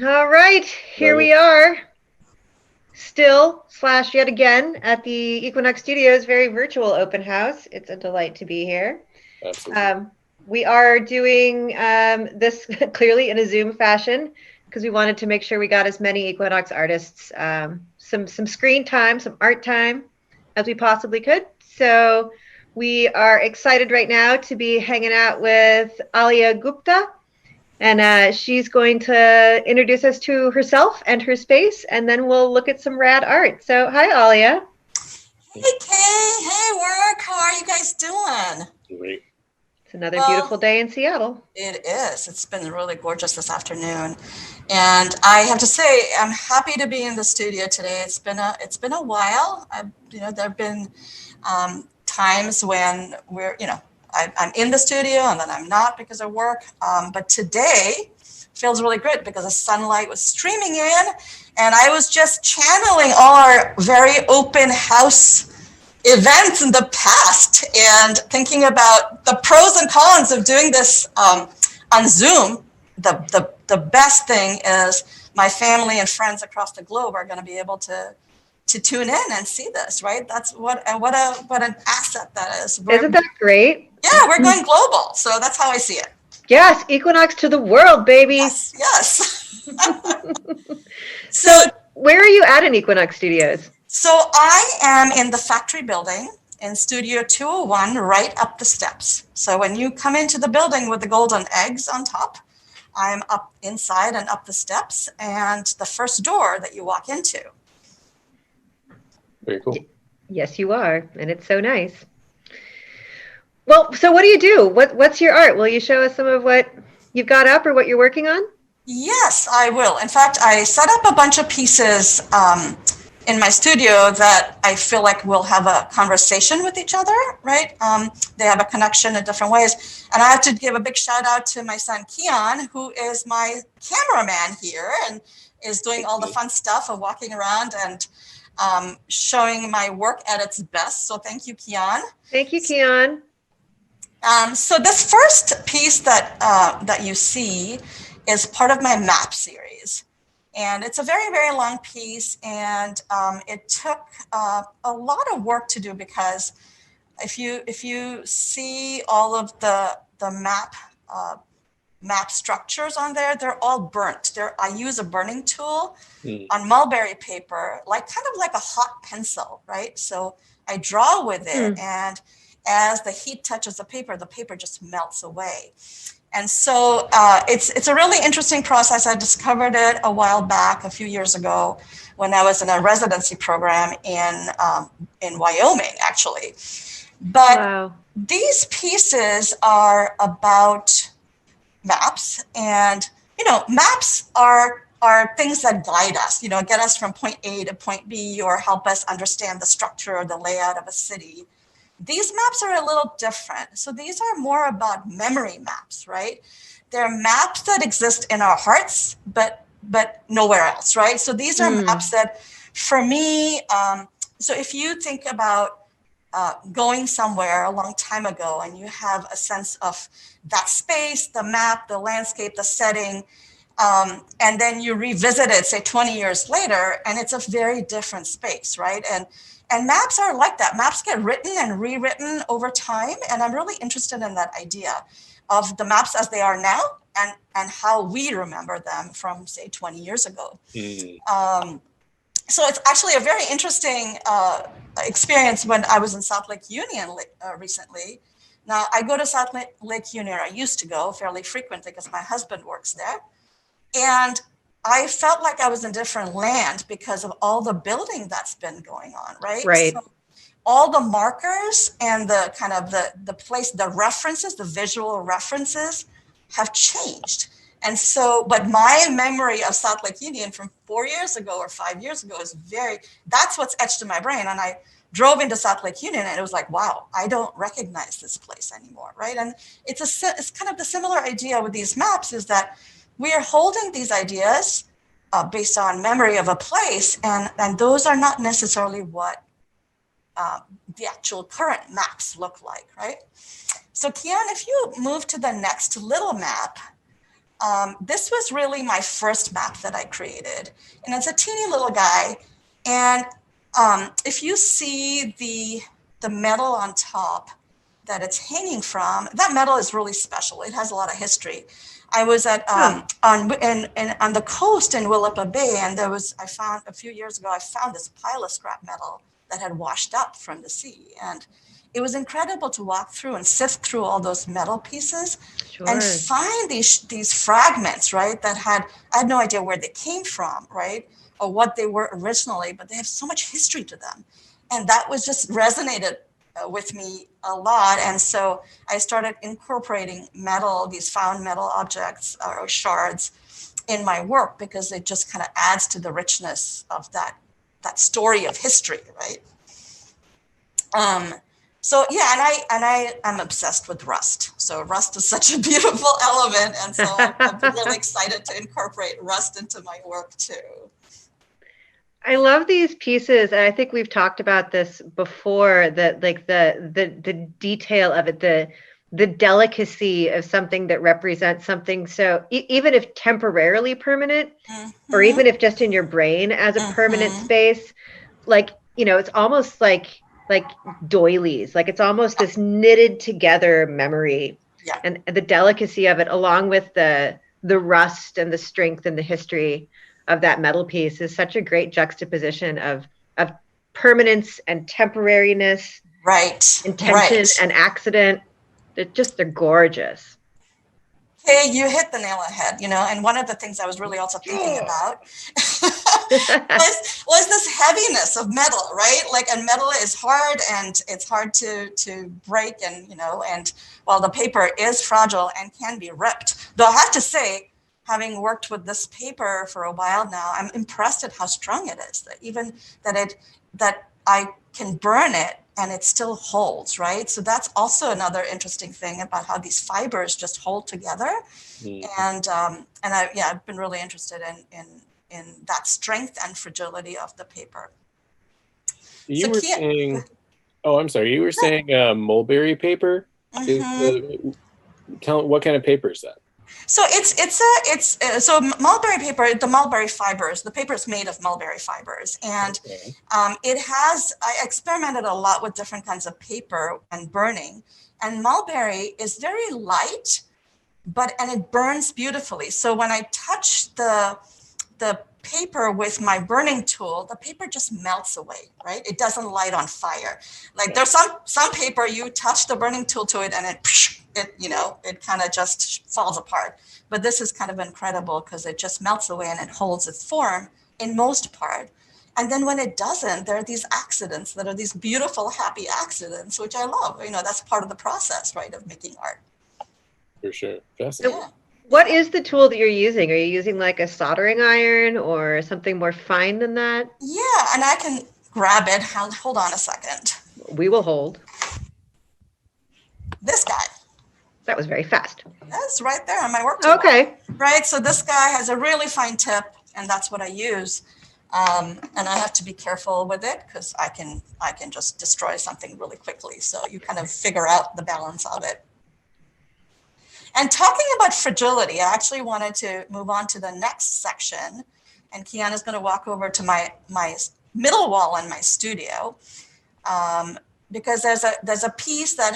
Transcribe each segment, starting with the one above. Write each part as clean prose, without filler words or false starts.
All right, here Right. we are, still slash yet again at the Equinox Studios very virtual open house. It's a delight to be here. Absolutely. Um, we are doing this clearly in a Zoom fashion because we wanted to make sure we got as many Equinox artists some screen time, some art time as we possibly could. So we are excited right now to be hanging out with Aaliyah Gupta. And she's going to introduce us to herself and her space, and then we'll look at some rad art. So, hi, Alia. Hey Kay, hey work, how are you guys doing? Great. It's another beautiful Well, day in Seattle. it is. It's been really gorgeous this afternoon. And I have to say, I'm happy to be in the studio today. It's been a while. There've been times when I'm in the studio and then I'm not because of work. But today feels really good because the sunlight was streaming in and I was just channeling all our very open house events in the past and thinking about the pros and cons of doing this on Zoom. The best thing is my family and friends across the globe are going to be able to tune in and see this, right? That's what an asset that is. Isn't that great? We're going global, so that's how I see it. Yes, Equinox to the world, baby. Yes, yes. So So, where are you at in Equinox Studios? So I am in the factory building in Studio 201, right up the steps. So when you come into the building with the golden eggs on top, I'm up inside and up the steps and the first door that you walk into. Very cool. Yes, you are, and it's so nice. Well, so what do you do? What's your art? Will you show us some of what you've got up or what you're working on? Yes, I will. In fact, I set up a bunch of pieces in my studio that I feel like we'll have a conversation with each other, right? They have a connection in different ways. And I have to give a big shout out to my son, Keon, who is my cameraman here and is doing all the fun stuff of walking around and showing my work at its best. So thank you, Keon. Thank you, Keon. So this first piece that you see is part of my map series. And it's a very, very long piece. And it took a lot of work to do because if you see all of the map structures on there, they're all burnt. I use a burning tool on mulberry paper, like kind of like a hot pencil, right? So I draw with it, and as the heat touches the paper just melts away. And so it's a really interesting process. I discovered it a while back, a few years ago, when I was in a residency program in Wyoming, actually. But Wow. these pieces are about maps, and maps are things that guide us, get us from point A to point B or help us understand the structure or the layout of a city. These maps are a little different. So these are more about memory maps, right? They're maps that exist in our hearts, but nowhere else, right? So these are maps that, for me, so if you think about going somewhere a long time ago and you have a sense of that space, the map, the landscape, the setting, and then you revisit it, say 20 years later, and it's a very different space, right? And maps are like that. Maps get written and rewritten over time, and I'm really interested in that idea of the maps as they are now and how we remember them from, say, 20 years ago. So it's actually a very interesting experience when I was in Salt Lake Union recently. Now, I go to Salt Lake Union, I used to go fairly frequently because my husband works there. And I felt like I was in a different land because of all the building that's been going on, right? Right. So all the markers and the kind of the place, the references, the visual references have changed. And so, but my memory of Salt Lake Union from 4 years ago or 5 years ago is that's what's etched in my brain. And I drove into Salt Lake Union and it was like, wow, I don't recognize this place anymore, right? And it's kind of the similar idea with these maps is that we are holding these ideas based on memory of a place, and those are not necessarily what the actual current maps look like, right? So Kian, if you move to the next little map, this was really my first map that I created. And it's a teeny little guy. And if you see the metal on top that it's hanging from, that metal is really special. It has a lot of history. I was at on the coast in Willapa Bay, and I found a few years ago, I found this pile of scrap metal that had washed up from the sea. And it was incredible to walk through and sift through all those metal pieces and find these fragments, right, I had no idea where they came from, right, or what they were originally, but they have so much history to them. And that was just resonated with me a lot. And so I started incorporating metal, these found metal objects or shards in my work, because it just kind of adds to the richness of that story of history, right? So yeah, and I'm obsessed with rust. So rust is such a beautiful element, and so I'm really excited to incorporate rust into my work too. I love these pieces, and I think we've talked about this before. That like the detail of it, the delicacy of something that represents something. So even if temporarily permanent, or even if just in your brain as a permanent space, like, you know, it's almost like doilies, like it's almost this knitted together memory. Yeah. And the delicacy of it, along with the rust and the strength and the history of that metal piece, is such a great juxtaposition of permanence and temporariness, right, intention and accident. They're gorgeous. Hey, you hit the nail on the head, you know, and one of the things I was really also thinking about was this heaviness of metal, right? Like, and metal is hard, and it's hard to break, and, you know, and while the paper is fragile and can be ripped, though I have to say, having worked with this paper for a while now, I'm impressed at how strong it is, that even that I can burn it and it still holds, right? So that's also another interesting thing about how these fibers just hold together. And I've been really interested in that strength and fragility of the paper. You were saying, oh, I'm sorry. You were saying mulberry paper. Tell what kind of paper is that? So so mulberry paper, the mulberry fibers, the paper is made of mulberry fibers, and I experimented a lot with different kinds of paper and burning, and mulberry is very light, and it burns beautifully. So when I touch the paper with my burning tool, the paper just melts away, right? It doesn't light on fire. Like there's some paper, you touch the burning tool to it and it kind of just falls apart. But this is kind of incredible because it just melts away and it holds its form in most part. And then when it doesn't, there are these accidents that are these beautiful, happy accidents, which I love. You know, that's part of the process, right, of making art. For sure. Fascinating. So what is the tool that you're using? Are you using like a soldering iron or something more fine than that? Yeah, and I can grab it. Hold on a second. We will hold. This guy. That was very fast. That's right there on my work tool. Okay. Right, so this guy has a really fine tip, and that's what I use. And I have to be careful with it because I can just destroy something really quickly. So you kind of figure out the balance of it. And talking about fragility, I actually wanted to move on to the next section. And Kiana's going to walk over to my middle wall in my studio, because there's a piece that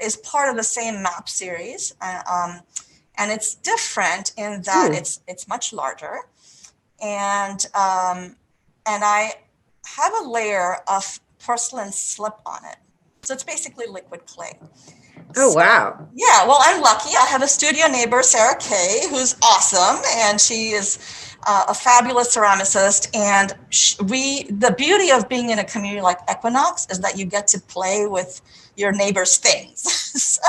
is part of the same map series, and it's different in that it's much larger, and I have a layer of porcelain slip on it, so it's basically liquid clay. Oh, wow. Yeah, well, I'm lucky. I have a studio neighbor, Sarah Kay, who's awesome, and she is a fabulous ceramicist. And the beauty of being in a community like Equinox is that you get to play with your neighbor's things. So,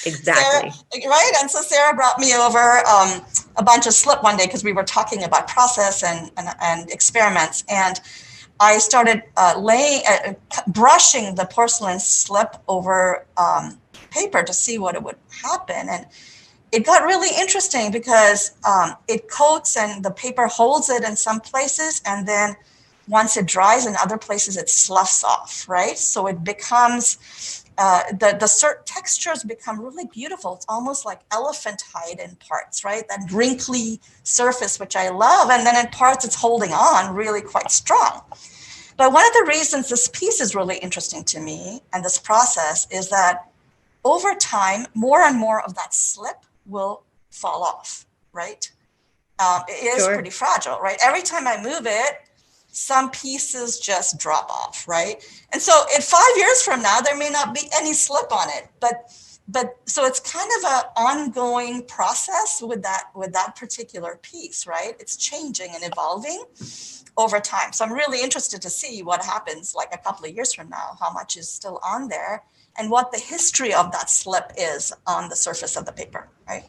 exactly. Sarah, right? And so Sarah brought me over a bunch of slip one day because we were talking about process and experiments. And I started brushing the porcelain slip over paper to see what it would happen, and it got really interesting because it coats and the paper holds it in some places, and then once it dries in other places it sloughs off, right? So it becomes certain textures become really beautiful. It's almost like elephant hide in parts, right? That wrinkly surface, which I love. And then in parts, it's holding on really quite strong. But one of the reasons this piece is really interesting to me and this process is that over time, more and more of that slip will fall off, right? It is pretty fragile, right? Every time I move it, some pieces just drop off, right? And so in 5 years from now, there may not be any slip on it, but so it's kind of an ongoing process with that particular piece, right? It's changing and evolving over time. So I'm really interested to see what happens like a couple of years from now, how much is still on there and what the history of that slip is on the surface of the paper, right?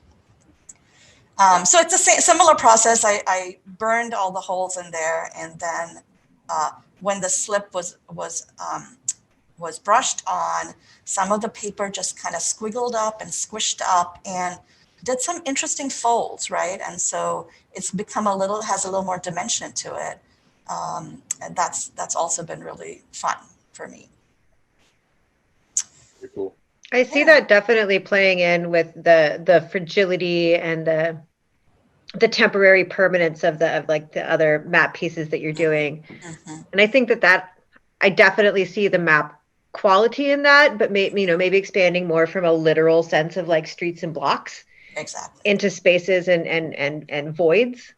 So it's a similar process. I burned all the holes in there, and then when the slip was brushed on, some of the paper just kind of squiggled up and squished up and did some interesting folds, right? And so it's become has a little more dimension to it, and that's also been really fun for me. Very cool. I see that definitely playing in with the fragility and the temporary permanence of the other map pieces that you're doing. Mm-hmm. And I think that I definitely see the map quality in that, but maybe expanding more from a literal sense of like streets and blocks into spaces and voids,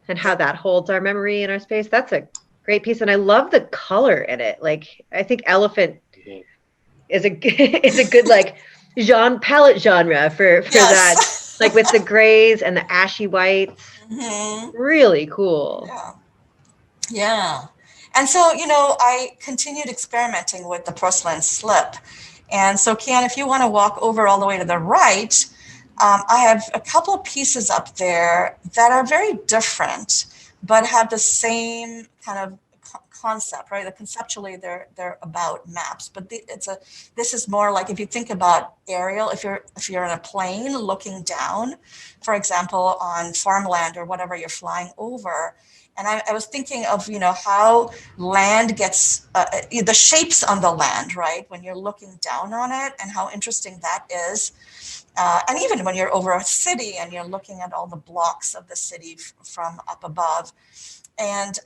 and how that holds our memory in our space. That's a great piece. And I love the color in it. Like, I think elephant is a good like palette genre for that. Like with the grays and the ashy whites. Mm-hmm. Really cool. Yeah. And so, I continued experimenting with the porcelain slip. And so, Kian, if you want to walk over all the way to the right, I have a couple of pieces up there that are very different, but have the same kind of concept, right? Conceptually, they're about maps, but this is more like, if you think about aerial, if you're in a plane looking down, for example, on farmland or whatever you're flying over. And I was thinking of, how land gets, the shapes on the land, right? When you're looking down on it, and how interesting that is. And even when you're over a city and you're looking at all the blocks of the city from up above. And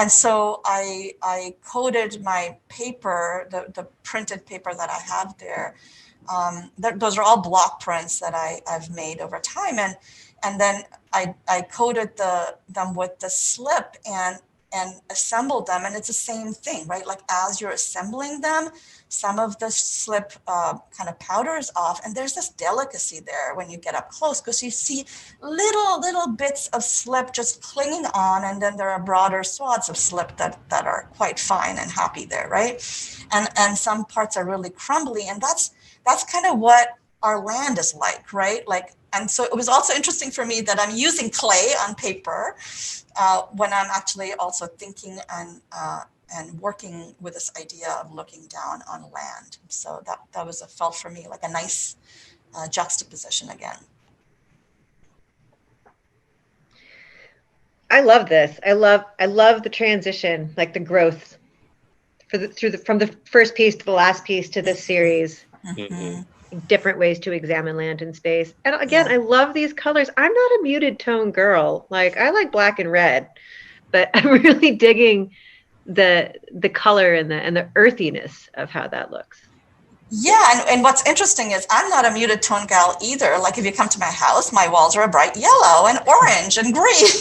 so I coated my paper, the printed paper that I have there. Those are all block prints that I've made over time. And then I coated them with the slip and assembled them. And it's the same thing, right? Like as you're assembling them, some of the slip kind of powders off. And there's this delicacy there when you get up close, because you see little bits of slip just clinging on. And then there are broader swaths of slip that are quite fine and happy there, right? And some parts are really crumbly. And that's kind of what our land is like, right? And so it was also interesting for me that I'm using clay on paper when I'm actually also thinking and working with this idea of looking down on land. So that felt for me like a nice juxtaposition again. I love this. I love the transition, like the growth from the first piece to the last piece to this series. Mm-hmm. Different ways to examine land and space. And again, I love these colors. I'm not a muted tone girl. Like, I like black and red, but I'm really digging the color and the earthiness of how that looks. Yeah, and what's interesting is I'm not a muted tone gal either. Like, if you come to my house, my walls are a bright yellow and orange and green.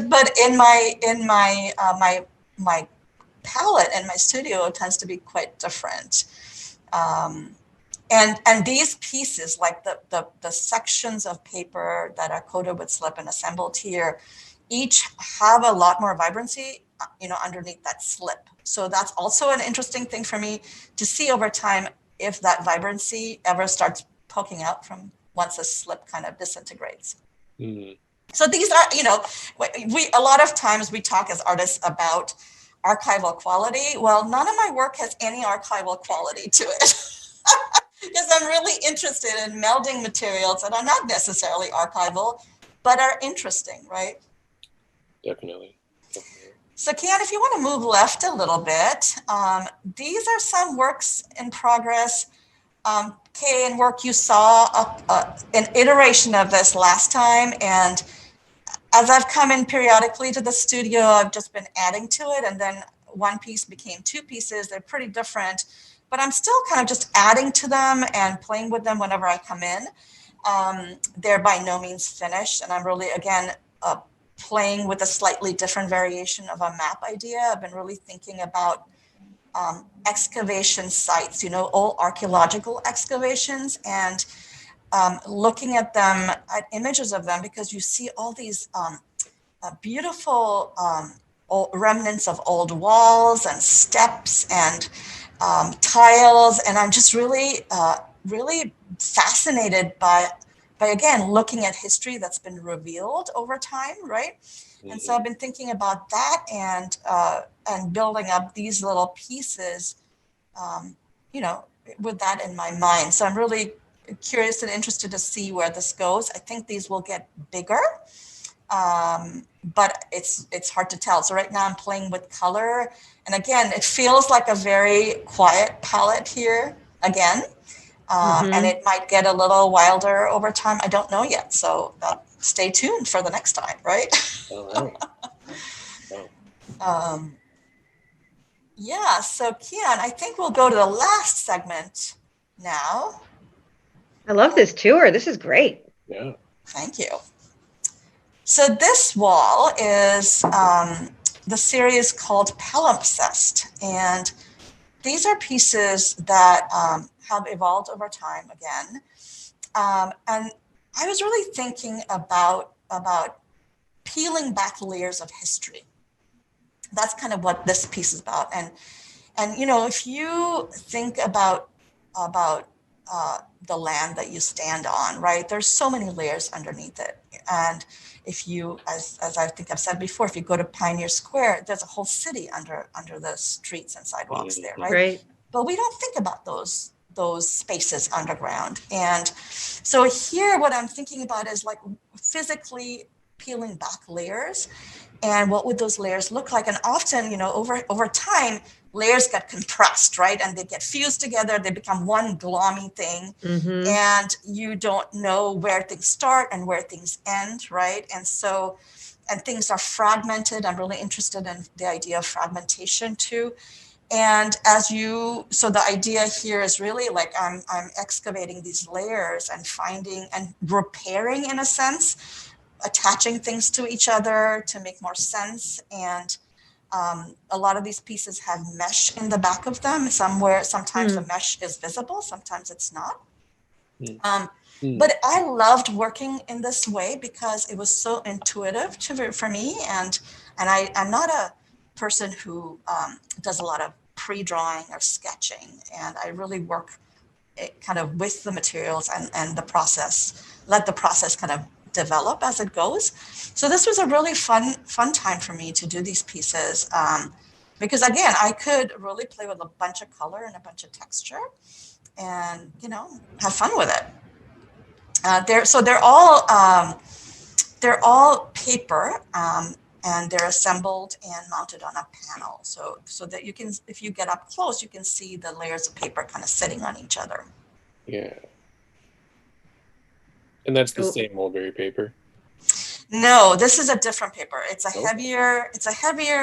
But in my palette in my studio, it tends to be quite different. And these pieces, like the sections of paper that are coated with slip and assembled here, each have a lot more vibrancy, underneath that slip. So that's also an interesting thing for me to see over time, if that vibrancy ever starts poking out from once the slip kind of disintegrates. Mm-hmm. So these are, a lot of times we talk as artists about archival quality. Well, none of my work has any archival quality to it. Because I'm really interested in melding materials that are not necessarily archival, but are interesting, right? Definitely. So Kian, if you want to move left a little bit, these are some works in progress. Kay, in work you saw an iteration of this last time, and as I've come in periodically to the studio, I've just been adding to it, and then one piece became two pieces. They're pretty different, but I'm still kind of just adding to them and playing with them whenever I come in. They're by no means finished, and I'm really, again, playing with a slightly different variation of a map idea. I've been really thinking about excavation sites, old archaeological excavations, and looking at them, at images of them, because you see all these beautiful remnants of old walls and steps and tiles, and I'm just really, really fascinated by again looking at history that's been revealed over time, right? Mm-hmm. And so I've been thinking about that and building up these little pieces, with that in my mind. So I'm really curious and interested to see where this goes. I think these will get bigger, but it's hard to tell. So right now I'm playing with color, and again, it feels like a very quiet palette here again. And it might get a little wilder over time. I don't know yet. So stay tuned for the next time, right? Yeah, so Kian, I think we'll go to the last segment now. I love this tour. This is great. Yeah. Thank you. So this wall is the series called Pelipsist. And these are pieces that have evolved over time again. And I was really thinking about peeling back layers of history. That's kind of what this piece is about. And if you think about the land that you stand on, right, there's so many layers underneath it. And if you, as I think I've said before, if you go to Pioneer Square, there's a whole city under the streets and sidewalks there, right? Right. But we don't think about those spaces underground. And so here, what I'm thinking about is like physically peeling back layers, and what would those layers look like? And often, over time, layers get compressed, right? And they get fused together, they become one glommy thing. Mm-hmm. And you don't know where things start and where things end, right? And so, and things are fragmented. I'm really interested in the idea of fragmentation too. And so the idea here is really like I'm excavating these layers and finding and repairing, in a sense, attaching things to each other to make more sense. And a lot of these pieces have mesh in the back of them. Sometimes the mesh is visible, sometimes it's not. But I loved working in this way because it was so intuitive for me. And I'm not a person who does a lot of pre-drawing or sketching. And I really work kind of with the materials and the process, let the process kind of develop as it goes. So this was a really fun time for me to do these pieces because again, I could really play with a bunch of color and a bunch of texture and, have fun with it. They're all paper and they're assembled and mounted on a panel. So that you can, if you get up close, you can see the layers of paper kind of sitting on each other. Yeah. And that's the same mulberry paper? No, this is a different paper. It's a heavier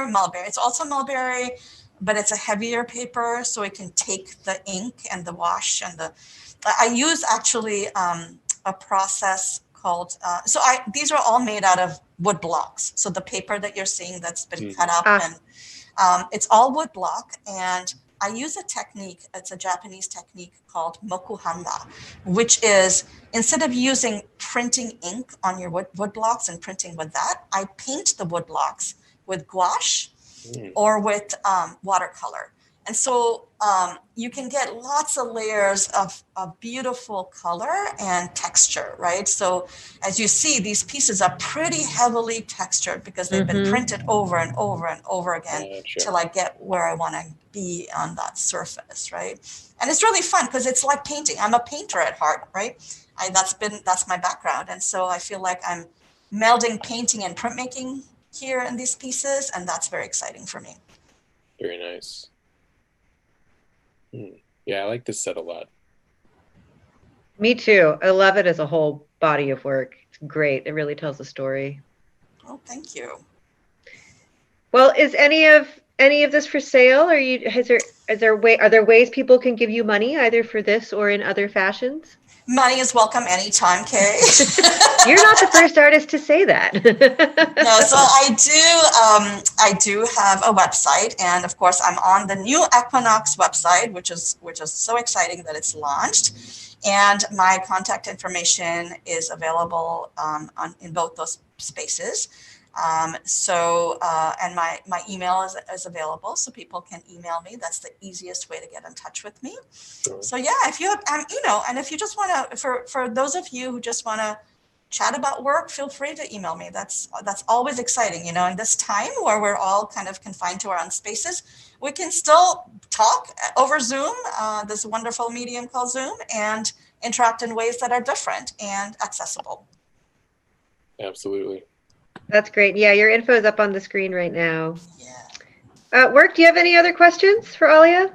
mulberry. It's also mulberry, but it's a heavier paper, so it can take the ink and the wash and I use actually a process called, these are all made out of wood blocks. So the paper that you're seeing that's been cut up and it's all wood block, and I use a technique, it's a Japanese technique called mokuhanda, which is instead of using printing ink on your wood blocks and printing with that, I paint the wood blocks with gouache or with watercolor. And so you can get lots of layers of beautiful color and texture, right? So as you see, these pieces are pretty heavily textured because they've been printed over and over and over again till I get where I want to be on that surface, right? And it's really fun because it's like painting. I'm a painter at heart, right? That's my background. And so I feel like I'm melding painting and printmaking here in these pieces, and that's very exciting for me. Very nice. Yeah, I like this set a lot. Me too. I love it as a whole body of work. It's great. It really tells a story. Oh, thank you. Well, is any of this for sale? Are there ways people can give you money either for this or in other fashions? Money is welcome anytime, Kay. You're not the first artist to say that. No, so I do have a website, and of course I'm on the new Equinox website, which is so exciting that it's launched. And my contact information is available in both those spaces. And my email is available, so people can email me. That's the easiest way to get in touch with me. Sure. So yeah, if you have, and if you just want to, for those of you who just want to chat about work, feel free to email me. That's always exciting, in this time where we're all kind of confined to our own spaces, we can still talk over Zoom, this wonderful medium called Zoom, and interact in ways that are different and accessible. Absolutely. That's great. Yeah, your info is up on the screen right now. Yeah. Work, do you have any other questions for Aaliyah?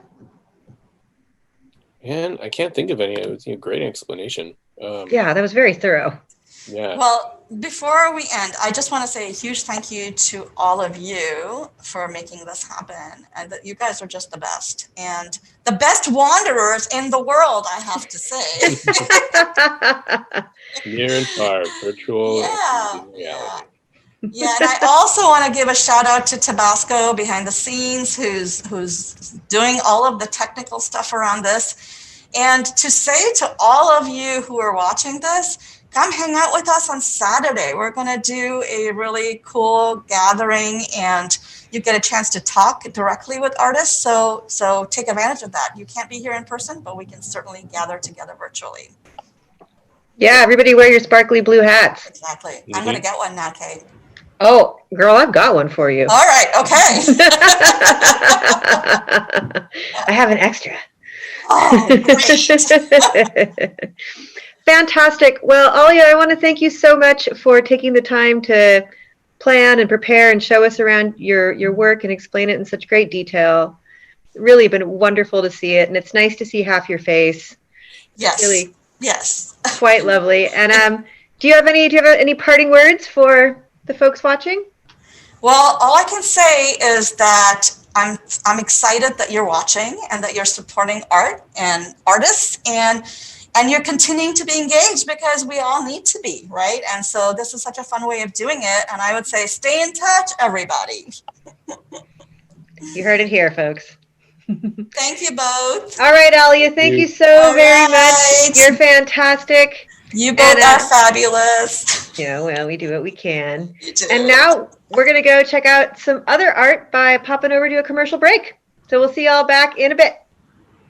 And I can't think of any. It was a great explanation. Yeah, that was very thorough. Yeah. Well, before we end, I just want to say a huge thank you to all of you for making this happen. And that you guys are just the best. And the best wanderers in the world, I have to say. Near and far, virtual and reality. Yeah, and I also want to give a shout out to Tabasco behind the scenes, who's doing all of the technical stuff around this. And to say to all of you who are watching this, come hang out with us on Saturday. We're going to do a really cool gathering, and you get a chance to talk directly with artists. So take advantage of that. You can't be here in person, but we can certainly gather together virtually. Yeah, everybody wear your sparkly blue hats. Exactly. Mm-hmm. I'm going to get one now, Kate. Oh, girl, I've got one for you. All right. Okay. I have an extra. Oh, great. Fantastic. Well, Aaliyah, I want to thank you so much for taking the time to plan and prepare and show us around your work and explain it in such great detail. Really been wonderful to see it, and it's nice to see half your face. Yes. Really, yes. Quite lovely. And do you have any parting words for the folks watching? Well, all I can say is that I'm excited that you're watching and that you're supporting art and artists, and you're continuing to be engaged, because we all need to be, right? And so this is such a fun way of doing it. And I would say stay in touch, everybody. You heard it here, folks. Thank you both. All right, Aaliyah, thank you so very much. You're fantastic. You both are fabulous. Yeah, well, we do what we can. You do. And now we're going to go check out some other art by popping over to a commercial break. So we'll see y'all back in a bit.